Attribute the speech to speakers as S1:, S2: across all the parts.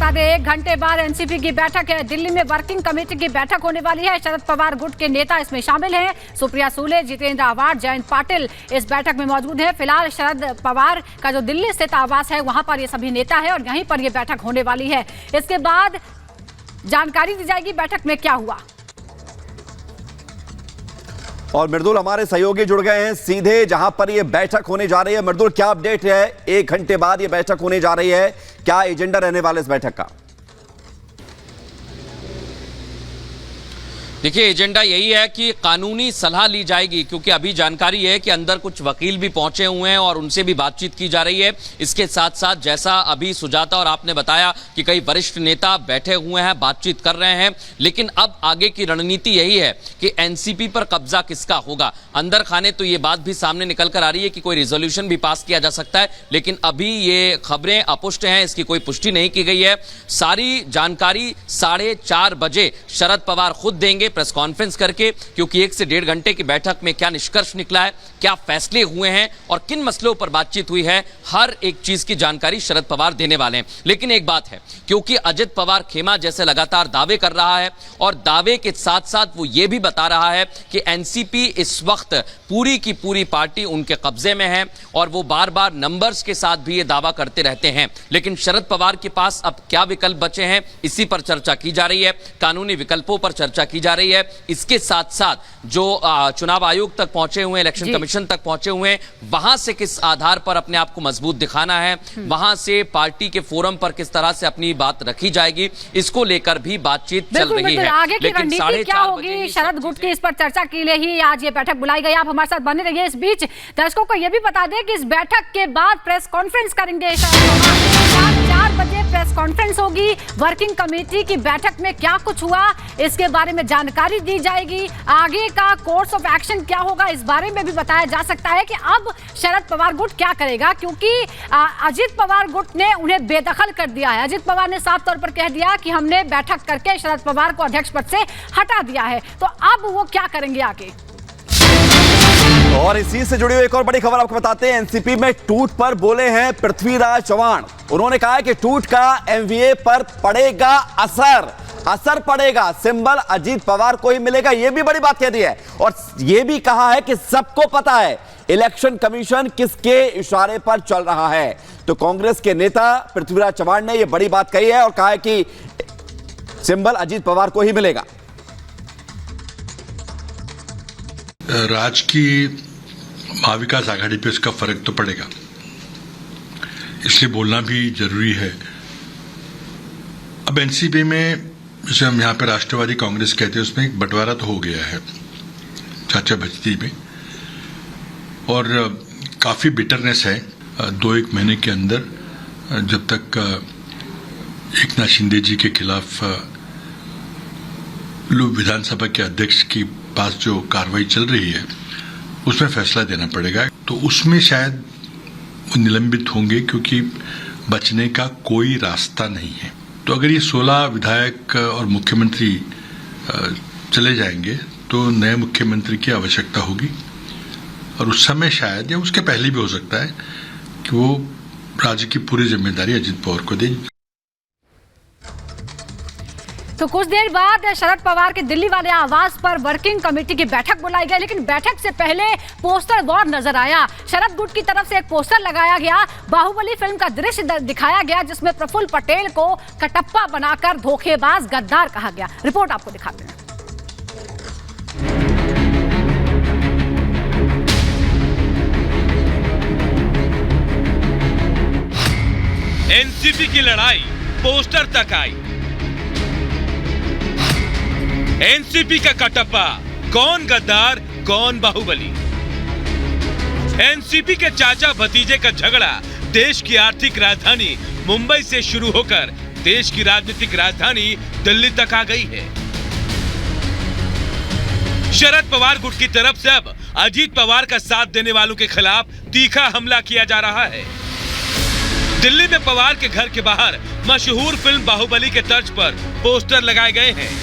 S1: बता दें 1 घंटे बाद एनसीपी की बैठक है। दिल्ली में वर्किंग कमेटी की बैठक होने वाली है। शरद पवार गुट के नेता इसमें शामिल हैं। सुप्रिया सुले, जितेंद्र आव्हाड, जयंत पाटिल इस बैठक में मौजूद हैं। फिलहाल शरद पवार का जो दिल्ली स्थित आवास है वहां पर ये सभी नेता है और यहीं पर ये बैठक होने वाली है। इसके बाद जानकारी दी जाएगी बैठक में क्या हुआ।
S2: और मृदुल हमारे सहयोगी जुड़ गए हैं सीधे जहां पर यह बैठक होने जा रही है। मृदुल, क्या अपडेट है? 1 घंटे बाद यह बैठक होने जा रही है, क्या एजेंडा रहने वाला इस बैठक का?
S3: देखिए, एजेंडा यही है कि कानूनी सलाह ली जाएगी, क्योंकि अभी जानकारी है कि अंदर कुछ वकील भी पहुंचे हुए हैं और उनसे भी बातचीत की जा रही है। इसके साथ साथ जैसा अभी सुजाता और आपने बताया कि कई वरिष्ठ नेता बैठे हुए हैं, बातचीत कर रहे हैं, लेकिन अब आगे की रणनीति यही है कि एनसीपी पर कब्जा किसका होगा। अंदर खाने तो ये बात भी सामने निकल कर आ रही है कि कोई रिजोल्यूशन भी पास किया जा सकता है, लेकिन अभी ये खबरें अपुष्ट हैं, इसकी कोई पुष्टि नहीं की गई है। सारी जानकारी 4:30 बजे शरद पवार खुद देंगे प्रेस कॉन्फ्रेंस करके, क्योंकि 1 से 1.5 घंटे की बैठक में क्या निष्कर्ष निकला है, क्या फैसले हुए हैं और किन मसलों पर बातचीत हुई है, हर एक चीज की जानकारी शरद पवार देने वाले हैं। लेकिन एक बात है, क्योंकि अजित पवार खेमा जैसे लगातार दावे कर रहा है और दावे के साथ साथ वो ये भी बता रहा है कि एनसीपी इस वक्त पूरी की पूरी पार्टी उनके कब्जे में है और वो बार बार नंबर्स के साथ भी ये दावा करते रहते हैं। लेकिन शरद पवार के पास अब क्या विकल्प बचे हैं, इसी पर चर्चा की जा रही है। कानूनी विकल्पों पर चर्चा की जा रही है। इसके साथ साथ जो चुनाव आयोग तक पहुंचे हुए, इलेक्शन कमीशन तक पहुंचे हुए हैं, वहां से किस आधार पर अपने आप को मजबूत दिखाना है, वहां से पार्टी के फोरम पर किस तरह से अपनी बात रखी जाएगी, इसको लेकर भी बातचीत चल रही है।
S1: आगे की रणनीति क्या होगी शरद गुट की, इस पर चर्चा के लिए ही आज ये बैठक बुलाई गई। आप हमारे साथ बने रहिए। इस बीच दर्शकों को यह भी बता दें कि इस बैठक के बाद प्रेस कॉन्फ्रेंस करेंगे। 4 बजे प्रेस कॉन्फ्रेंस होगी। वर्किंग कमेटी की बैठक में क्या कुछ हुआ इसके बारे में जानकारी दी जाएगी। आगे का कोर्स ऑफ एक्शन क्या होगा इस बारे में भी बताया जा सकता है कि अब शरद पवार गुट क्या करेगा, क्योंकि अजित पवार गुट ने उन्हें बेदखल कर दिया है। अजित पवार ने साफ तौर पर कह दिया कि हमने बैठक करके शरद पवार को अध्यक्ष पद से हटा दिया है। तो अब वो क्या करेंगे आगे।
S2: और इसी से जुड़ी हुई एक और बड़ी खबर आपको बताते हैं। एनसीपी में टूट पर बोले हैं पृथ्वीराज चव्हाण। उन्होंने कहा है कि टूट का एमवीए पर पड़ेगा असर पड़ेगा, सिंबल अजीत पवार को ही मिलेगा। यह भी बड़ी बात कह दी है और यह भी कहा है कि सबको पता है इलेक्शन कमीशन किसके इशारे पर चल रहा है। तो कांग्रेस के नेता पृथ्वीराज चव्हाण ने यह बड़ी बात कही है और कहा है कि सिंबल अजीत पवार को ही मिलेगा।
S4: राज्य की महाविकास आघाड़ी पे इसका फर्क तो पड़ेगा, इसलिए बोलना भी जरूरी है। अब एनसीपी में जिसे हम यहाँ पे राष्ट्रवादी कांग्रेस कहते हैं, उसमें एक बंटवारा तो हो गया है चाचा भजती में और काफी बिटरनेस है 2-1 महीने के अंदर, जब तक एकनाथ शिंदे जी के खिलाफ विधानसभा के अध्यक्ष के पास जो कार्रवाई चल रही है उसमें फैसला देना पड़ेगा। तो उसमें शायद वो निलंबित होंगे, क्योंकि बचने का कोई रास्ता नहीं है। तो अगर ये 16 विधायक और मुख्यमंत्री चले जाएंगे तो नए मुख्यमंत्री की आवश्यकता होगी और उस समय शायद या उसके पहले भी हो सकता है कि वो राज्य की पूरी जिम्मेदारी अजित पवार को दे।
S1: तो कुछ देर बाद शरद पवार के दिल्ली वाले आवास पर वर्किंग कमेटी की बैठक बुलाई गई, लेकिन बैठक से पहले पोस्टर वॉर नजर आया। शरद गुट की तरफ से एक पोस्टर लगाया गया, बाहुबली फिल्म का दृश्य दिखाया गया जिसमें प्रफुल्ल पटेल को कटप्पा बनाकर धोखेबाज गद्दार कहा गया। रिपोर्ट आपको दिखाते हैं।
S5: एनसीपी की लड़ाई पोस्टर तक आई। एनसीपी का कटप्पा, कौन गद्दार कौन बाहुबली। एनसीपी के चाचा भतीजे का झगड़ा देश की आर्थिक राजधानी मुंबई से शुरू होकर देश की राजनीतिक राजधानी दिल्ली तक आ गई है। शरद पवार गुट की तरफ से अब अजीत पवार का साथ देने वालों के खिलाफ तीखा हमला किया जा रहा है। दिल्ली में पवार के घर के बाहर मशहूर फिल्म बाहुबली के तर्ज पर पोस्टर लगाए गए हैं।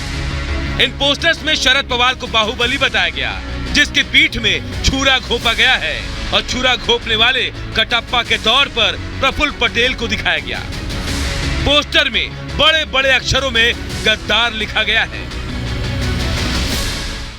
S5: इन पोस्टर्स में शरद पवार को बाहुबली बताया गया, जिसकी पीठ में छुरा घोंपा गया है और छुरा घोंपने वाले कटप्पा के तौर पर प्रफुल्ल पटेल को दिखाया गया। पोस्टर में बड़े बड़े अक्षरों में गद्दार लिखा गया है।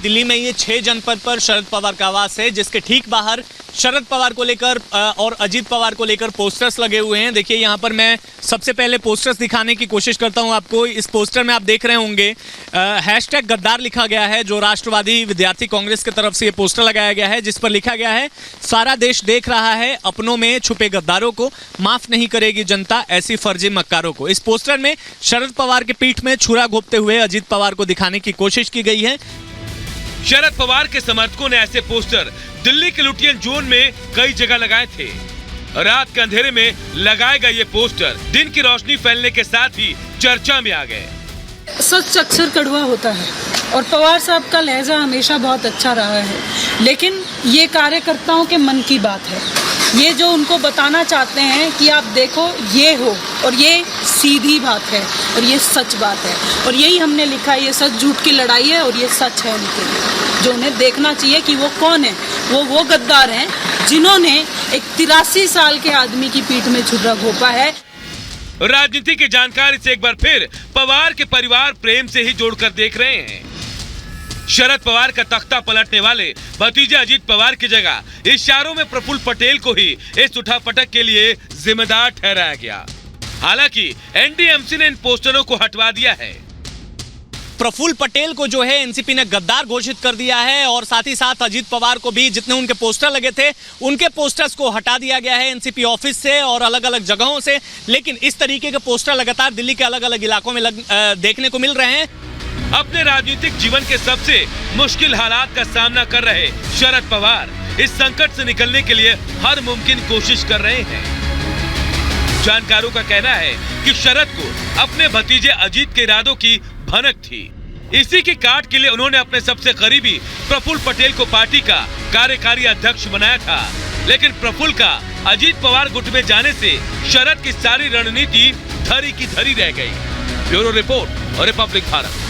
S6: दिल्ली में ये 6 जनपद पर शरद पवार का आवास है, जिसके ठीक बाहर शरद पवार को लेकर और अजीत पवार को लेकर पोस्टर्स लगे हुए हैं। देखिए यहाँ पर मैं सबसे पहले पोस्टर्स दिखाने की कोशिश करता हूँ आपको। इस पोस्टर में आप देख रहे होंगे हैशटैग गद्दार लिखा गया है, जो राष्ट्रवादी विद्यार्थी कांग्रेस की तरफ से ये पोस्टर लगाया गया है, जिस पर लिखा गया है, सारा देश देख रहा है अपनों में छुपे गद्दारों को, माफ नहीं करेगी जनता ऐसी फर्जी मक्कारों को। इस पोस्टर में शरद पवार की पीठ में छुरा घोंपते हुए अजीत पवार को दिखाने की कोशिश की गई है।
S5: शरद पवार के समर्थकों ने ऐसे पोस्टर दिल्ली के लुटियन जोन में कई जगह लगाए थे। रात के अंधेरे में लगाए गए ये पोस्टर दिन की रोशनी फैलने के साथ ही चर्चा में आ गए।
S7: सच अक्सर कड़वा होता है और पवार साहब का लहजा हमेशा बहुत अच्छा रहा है, लेकिन ये कार्यकर्ताओं के मन की बात है। ये जो उनको बताना चाहते हैं कि आप देखो ये हो, और ये सीधी बात है और ये सच बात है, और यही हमने लिखा है। ये सच झूठ की लड़ाई है और ये सच है उनके लिए, जो उन्हें देखना चाहिए कि वो कौन है। वो गद्दार हैं जिन्होंने एक 83 साल के आदमी की पीठ में छुरा घोंपा है।
S5: राजनीति की जानकारी से एक बार फिर पवार के परिवार प्रेम से ही जोड़कर देख रहे हैं। शरद पवार का तख्ता पलटने वाले भतीजे अजीत पवार की जगह इशारों में प्रफुल्ल पटेल को ही इस उठापटक के लिए जिम्मेदार ठहराया गया। हालांकि एनडीएमसी ने इन पोस्टरों को हटवा दिया है।
S6: प्रफुल्ल पटेल को जो है एनसीपी ने गद्दार घोषित कर दिया है, और साथ ही साथ अजीत पवार को भी जितने उनके पोस्टर लगे थे उनके पोस्टर्स को हटा दिया गया है एनसीपी ऑफिस से और अलग अलग जगहों से। लेकिन इस तरीके के पोस्टर लगातार दिल्ली के अलग अलग इलाकों में देखने को मिल रहे हैं।
S5: अपने राजनीतिक जीवन के सबसे मुश्किल हालात का सामना कर रहे शरद पवार इस संकट से निकलने के लिए हर मुमकिन कोशिश कर रहे हैं। जानकारों का कहना है कि शरद को अपने भतीजे अजीत के इरादों की भनक थी। इसी की काट के लिए उन्होंने अपने सबसे करीबी प्रफुल्ल पटेल को पार्टी का कार्यकारी अध्यक्ष बनाया था। लेकिन प्रफुल्ल का अजीत पवार गुट में जाने से शरद की सारी रणनीति धरी की धरी रह गई। ब्यूरो रिपोर्ट और रिपब्लिक भारत।